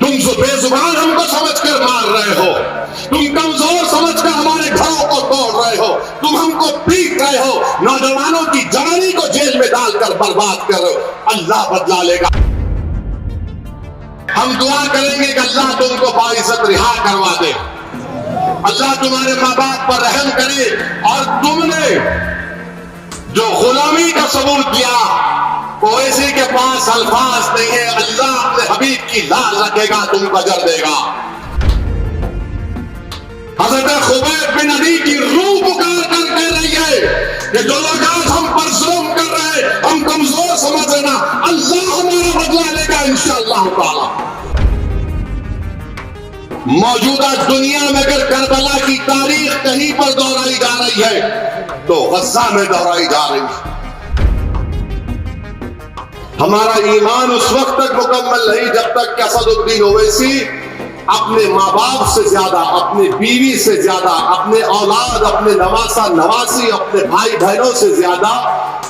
تم بے زبان ہم کو سمجھ کر مار رہے ہو، تم کمزور سمجھ کر ہمارے گھروں کو توڑ رہے ہو، تم ہم کو پیٹ رہے ہو، نوجوانوں کی جوانی کو جیل میں ڈال کر برباد کر رہے ہو۔ اللہ بدلا لے گا۔ ہم دعا کریں گے کہ اللہ تم کو باعزت رہا کروا دے، اللہ تمہارے ماں باپ پر رحم کرے، اور تم نے جو غلامی کا ثبوت دیا، اویسی کے پاس الفاظ نہیں ہے، اللہ اپنے حبیب کی لاز رکھے گا، تم کو اجر دے گا۔ حضرت خبیب بن عدی کی روح پکار کر کہہ رہی ہے کہ جو لوگ آج ہم پر ظلم کر رہے ہیں، ہم کمزور سمجھ رہے نا، اللہ ہمارا بدلہ لے گا انشاءاللہ تعالی۔ موجودہ دنیا میں اگر کربلا کی تاریخ کہیں پر دہرائی جا رہی ہے تو غزہ میں دہرائی جا رہی ہے۔ ہمارا ایمان اس وقت تک مکمل نہیں جب تک کہ اسد الدین اویسی اپنے ماں باپ سے زیادہ، اپنے بیوی سے زیادہ، اپنے اولاد، اپنے نواسہ نواسی، اپنے بھائی بہنوں سے زیادہ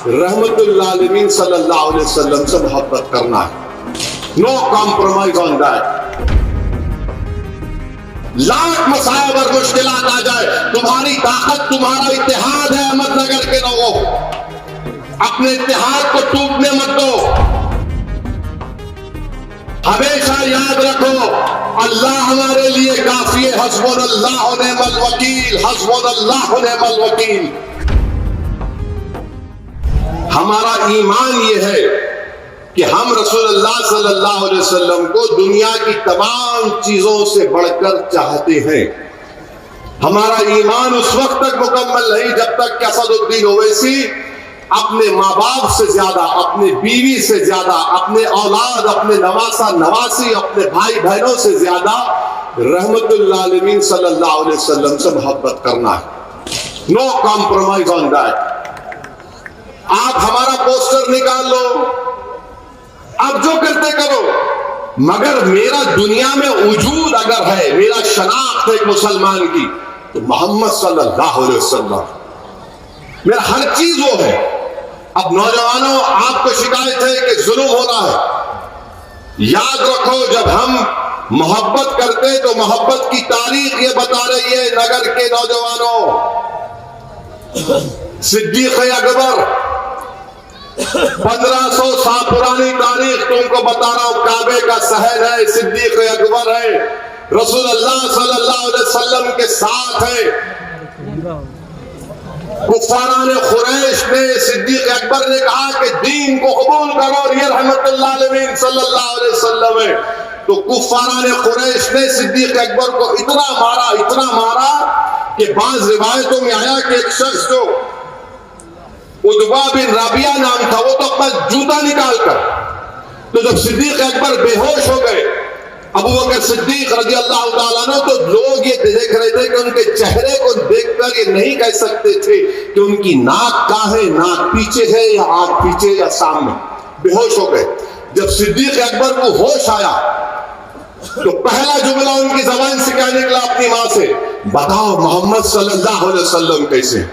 رحمت للعالمین صلی اللہ علیہ وسلم سے محبت کرنا ہے۔ نو کمپرومائز آن دیٹ۔ لاکھ مصائب اور مشکلات آ جائے، تمہاری طاقت، تمہارا اتحاد ہے احمد نگر کے لوگوں، اپنے اتحاد کو ٹوٹنے مت دو۔ ہمیشہ یاد رکھو اللہ ہمارے لیے کافی ہے، حسبنا اللہ و نعم الوکیل، حسبنا اللہ و نعم الوکیل۔ ہمارا ایمان یہ ہے کہ ہم رسول اللہ صلی اللہ علیہ وسلم کو دنیا کی تمام چیزوں سے بڑھ کر چاہتے ہیں۔ ہمارا ایمان اس وقت تک مکمل نہیں جب تک کہ اسد الدین اویسی اپنے ماں باپ سے زیادہ، اپنے بیوی سے زیادہ، اپنے اولاد، اپنے نواسہ نواسی، اپنے بھائی بہنوں سے زیادہ رحمت للعالمین صلی اللہ علیہ وسلم سے محبت کرنا ہے۔ نو کمپرومائز آن دیٹ۔ آپ ہمارا پوسٹر نکال لو، آپ جو کرتے کرو، مگر میرا دنیا میں وجود اگر ہے، میرا شناخت ایک مسلمان کی، تو محمد صلی اللہ علیہ وسلم میرا ہر چیز وہ ہے۔ اب نوجوانوں، آپ کو شکایت ہے کہ ظلم ہو رہا ہے، یاد رکھو جب ہم محبت کرتے تو محبت کی تاریخ یہ بتا رہی ہے نگر کے نوجوانوں، صدیق اکبر 1500 سال پرانی تاریخ تم کو بتا رہا ہوں، کعبے کا صحن ہے، صدیق اکبر ہے، رسول اللہ صلی اللہ علیہ وسلم کے ساتھ ہے۔ کفاران قریش نے صدیق اکبر نے کہا کہ دین کو قبول کرو اور یہ رحمت اللہ علیہ صلی اللہ علیہ وسلم ہے، تو کفاران قریش نے صدیق اکبر کو اتنا مارا کہ بعض روایتوں میں آیا کہ ایک شخص جو عتبہ بن رابعہ نام تھا، وہ تو اپنا جوتا نکال کر، تو جب صدیق اکبر بے ہوش ہو گئے، ابو بکر صدیق رضی اللہ تعالیٰ عنہ، تو لوگ یہ دیکھ رہے تھے کہ ان کے چہرے کو دیکھ کر یہ نہیں کہہ سکتے تھے کہ ان کی ناک کہاں ہے، ناک پیچھے ہے یا آنکھ پیچھے یا سامنے، بے ہوش ہو گئے۔ جب صدیق اکبر کو ہوش آیا تو پہلا جملہ ان کی زبان سے کیا نکلا اپنی ماں سے؟ بتاؤ محمد صلی اللہ علیہ وسلم کیسے،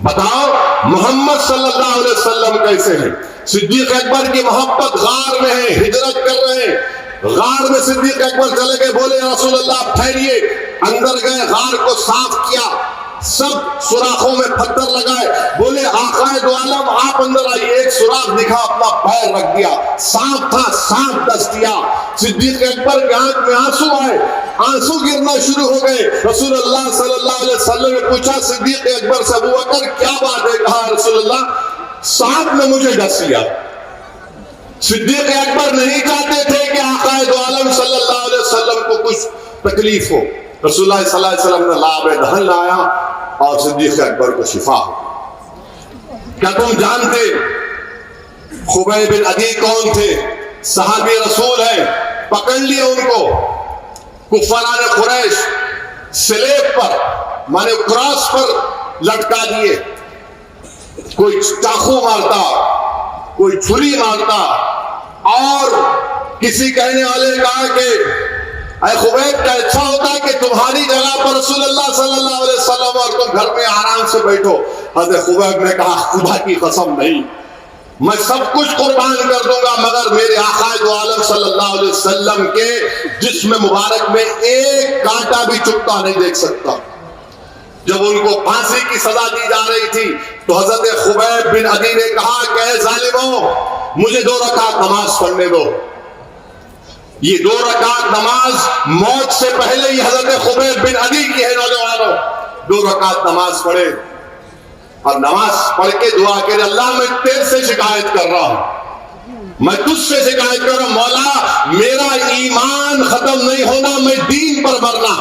بتاؤ محمد صلی اللہ علیہ وسلم کیسے ہیں۔ صدیق اکبر کی محبت غار میں ہے، ہجرت کر رہے ہیں، غار میں صدیق اکبر چلے گئے، بولے رسول اللہ آپ ٹھہریے، اندر گئے، غار کو صاف کیا، سب سوراخوں میں پتھر لگائے، بولے آقا دو عالم آپ اندر آئیے، ایک سوراخ دکھا، اپنا پیر رکھ دیا، سانپ تھا، سانپ ڈس دیا۔ صدیق اکبر کے آنکھ میں آنسو آئے، آنسو گرنا شروع ہو گئے۔ رسول اللہ صلی اللہ علیہ وسلم نے پوچھا صدیق اکبر سے، ابو بکر کیا بات ہے؟ کہا رسول اللہ سانپ نے مجھے ڈس لیا۔ صدیق اکبر نہیں چاہتے تھے کہ آقا دو عالم صلی اللہ علیہ وسلم کو کچھ تکلیف ہو۔ رسول اللہ صلی اللہ علیہ وسلم نے لعاب دہن لایا اور صدیق اکبر کو شفا ہو۔ کیا تم جانتے خبیب بن عدی کون تھے؟ صحابی رسول ہیں، پکڑ لیے ان کو کفاران قریش، سلیب پر مانے کراس پر لٹکا دیے، کوئی چاقو مارتا، کوئی چھری مارتا، اور کسی کہنے والے نے کہا کہ اے خبیب کا اچھا ہوتا ہے کہ تمہاری جگہ پر رسول اللہ صلی اللہ علیہ وسلم اور تم گھر میں آرام سے بیٹھو۔ حضرت خبیب نے کہا خدا کی قسم نہیں، میں سب کچھ قربان کر دوں گا مگر میرے آقا دو عالم صلی اللہ علیہ وسلم کے جسم مبارک میں ایک کانٹا بھی چبھتا نہیں دیکھ سکتا۔ جب ان کو پھانسی کی سزا دی جا رہی تھی تو حضرت خبیب بن عدی نے کہا کہ اے ظالموں، مجھے 2 رکعت نماز پڑھنے دو۔ یہ 2 رکعت نماز موت سے پہلے ہی حضرت خبیب بن عدی کی ہے۔ نوجوانوں 2 رکعت نماز پڑھے اور نماز پڑھ کے دعا کہ اللہ میں تیرے سے شکایت کر رہا ہوں، میں تجھ سے شکایت کر رہا ہوں، مولا میرا ایمان ختم نہیں ہونا، میں دین پر مرنا،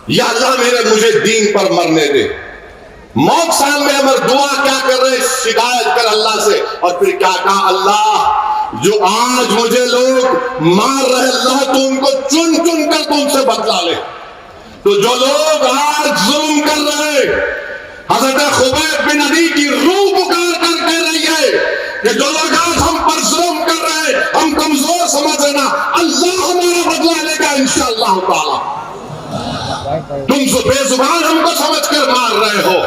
یا اللہ مجھے دین پر مرنے دے۔ موت سامنے ہمارے دعا کیا کر رہے، شکایت کر اللہ سے، اور پھر کیا کہا، اللہ جو آج مجھے لوگ مار رہے اللہ تو ان کو چن چن کر تم سے بدلا لے۔ تو جو لوگ آج ظلم کر رہے، حضرت خبیب بن عدی کی روح پکار کر کہہ رہی ہے کہ جو لوگ آج ہم پر ظلم کر رہے، ہم کمزور سمجھ رہے، اللہ ہمارا بدلا لے گا انشاءاللہ تعالی۔ تم بے زبان ہم کو سمجھ کر مار رہے ہو،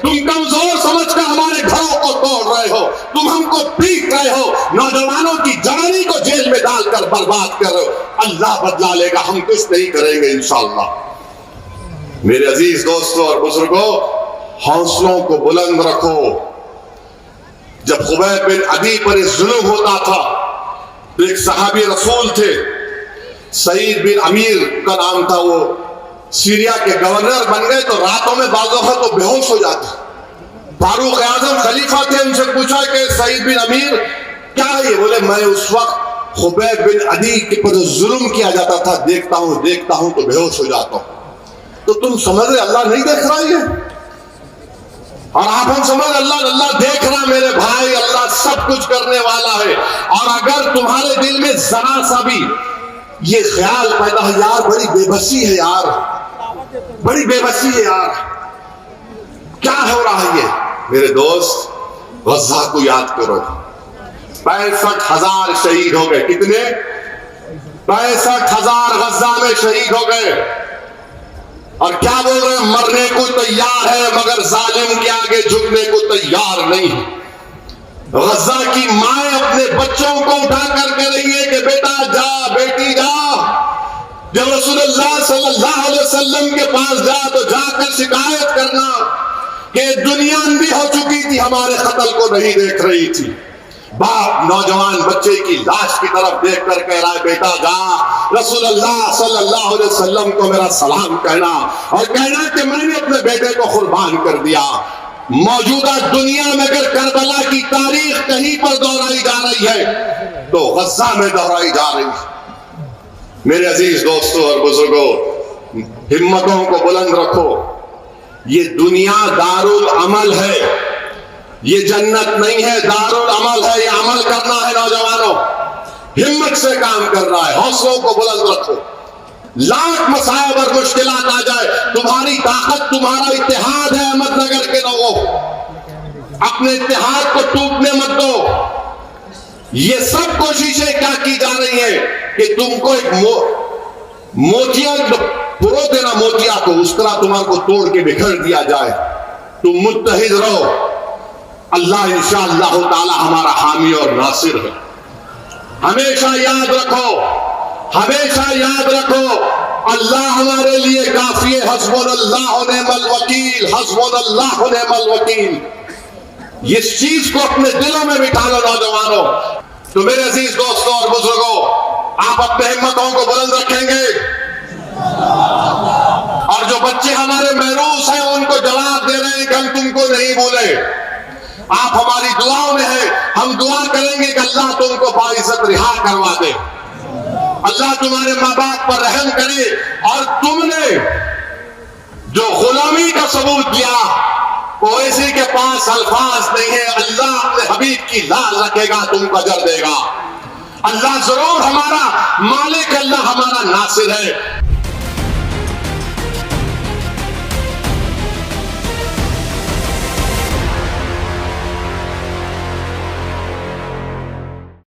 تم کمزور سمجھ کر ہمارے گھروں کو توڑ رہے ہو، تم ہم کو پیٹ رہے ہو، نوجوانوں کی جوانی کو جیل میں ڈال کر برباد کر رہے ہو، اللہ بدلا لے گا، ہم کچھ نہیں کریں گے انشاءاللہ۔ میرے عزیز دوستوں اور بزرگوں، حوصلوں کو بلند رکھو۔ جب خبیب بن عدی پر ظلم ہوتا تھا تو ایک صحابی رسول تھے، سعید بن امیر کا نام تھا، وہ سیریا کے گورنر بن گئے تو راتوں میں بعض اوقات تو بے ہوش ہو جاتے۔ فاروق اعظم خلیفہ تھے، ان سے پوچھا کہ سعید بن امیر کیا ہے؟ بولے میں اس وقت خبیب بن عدی کے پر ظلم کیا جاتا تھا، دیکھتا ہوں تو بے ہوش ہو جاتا ہوں۔ تو تم سمجھ رہے اللہ نہیں دیکھ رہا ہے، اور آپ ہم سمجھ اللہ دیکھ رہا میرے بھائی، اللہ سب کچھ کرنے والا ہے۔ اور اگر تمہارے دل میں ذرا سا بھی یہ خیال پیدا ہے یار بڑی بے بسی ہے یار، بڑی بے بسی ہے یار، کیا ہو رہا ہے یہ؟ میرے دوست غزہ کو یاد کرو، 65,000 شہید ہو گئے۔ کتنے؟ 65,000 غزہ میں شہید ہو گئے، اور کیا بول رہے ہیں؟ مرنے کو تیار ہے مگر ظالم کے آگے جھکنے کو تیار نہیں ہے۔ غزہ کی مائیں اپنے بچوں کو اٹھا کر کہہ رہی ہے کہ بیٹا جا، بیٹی جا۔ جب رسول اللہ صلی اللہ علیہ وسلم کے پاس جا تو جا کر شکایت کرنا کہ دنیا اندھی ہو چکی تھی، ہمارے قتل کو نہیں دیکھ رہی تھی۔ باپ نوجوان بچے کی لاش کی طرف دیکھ کر کہہ رہا ہے بیٹا جا، رسول اللہ صلی اللہ علیہ وسلم کو میرا سلام کہنا، اور کہنا کہ میں نے اپنے بیٹے کو قربان کر دیا۔ موجودہ دنیا میں اگر کربلا کی تاریخ کہیں پر دہرائی جا رہی ہے تو غزہ میں دہرائی جا رہی ہے۔ میرے عزیز دوستوں اور بزرگوں، ہمتوں کو بلند رکھو۔ یہ دنیا دارالعمل ہے، یہ جنت نہیں ہے، دارالعمل ہے، یہ عمل کرنا ہے۔ نوجوانوں ہمت سے کام کر رہا ہے، حوصلوں کو بلند رکھو۔ لاکھ مصائب اور مشکلات آ جائے، تمہاری طاقت تمہارا اتحاد ہے۔ احمد نگر کے لوگوں، اپنے اتحاد کو ٹوٹنے مت دو۔ یہ سب کوششیں کیا کی جا رہی ہیں کہ تم کو ایک موتیا پرو دینا، موتیا کو اس طرح تمہارے کو توڑ کے بکھر دیا جائے۔ تم متحد رہو، اللہ انشاءاللہ تعالی ہمارا حامی اور ناصر ہے۔ ہمیشہ یاد رکھو، ہمیشہ یاد رکھو، اللہ ہمارے لیے کافی ہے۔ حسبنا اللہ و نعم الوکیل، حسبنا اللہ و نعم الوکیل۔ اس چیز کو اپنے دلوں میں بٹھا لو نوجوانوں۔ تو میرے عزیز دوستوں اور بزرگوں، آپ اپنے ہمتوں کو بلند رکھیں گے، اور جو بچے ہمارے محروس ہیں ان کو جواب دے رہے ہیں کہ ہم تم کو نہیں بھولے، آپ ہماری دعاؤں میں ہیں۔ ہم دعا کریں گے کہ اللہ تم کو باعزت رہا کروا دے، اللہ تمہارے ماں باپ پر رحم کرے، اور تم نے جو غلامی کا ثبوت دیا اویسی کے پاس الفاظ نہیں ہے، اللہ اپنے حبیب کی لاز رکھے گا، تم کو اجر دے گا۔ اللہ ضرور ہمارا مالک، اللہ ہمارا ناصر ہے۔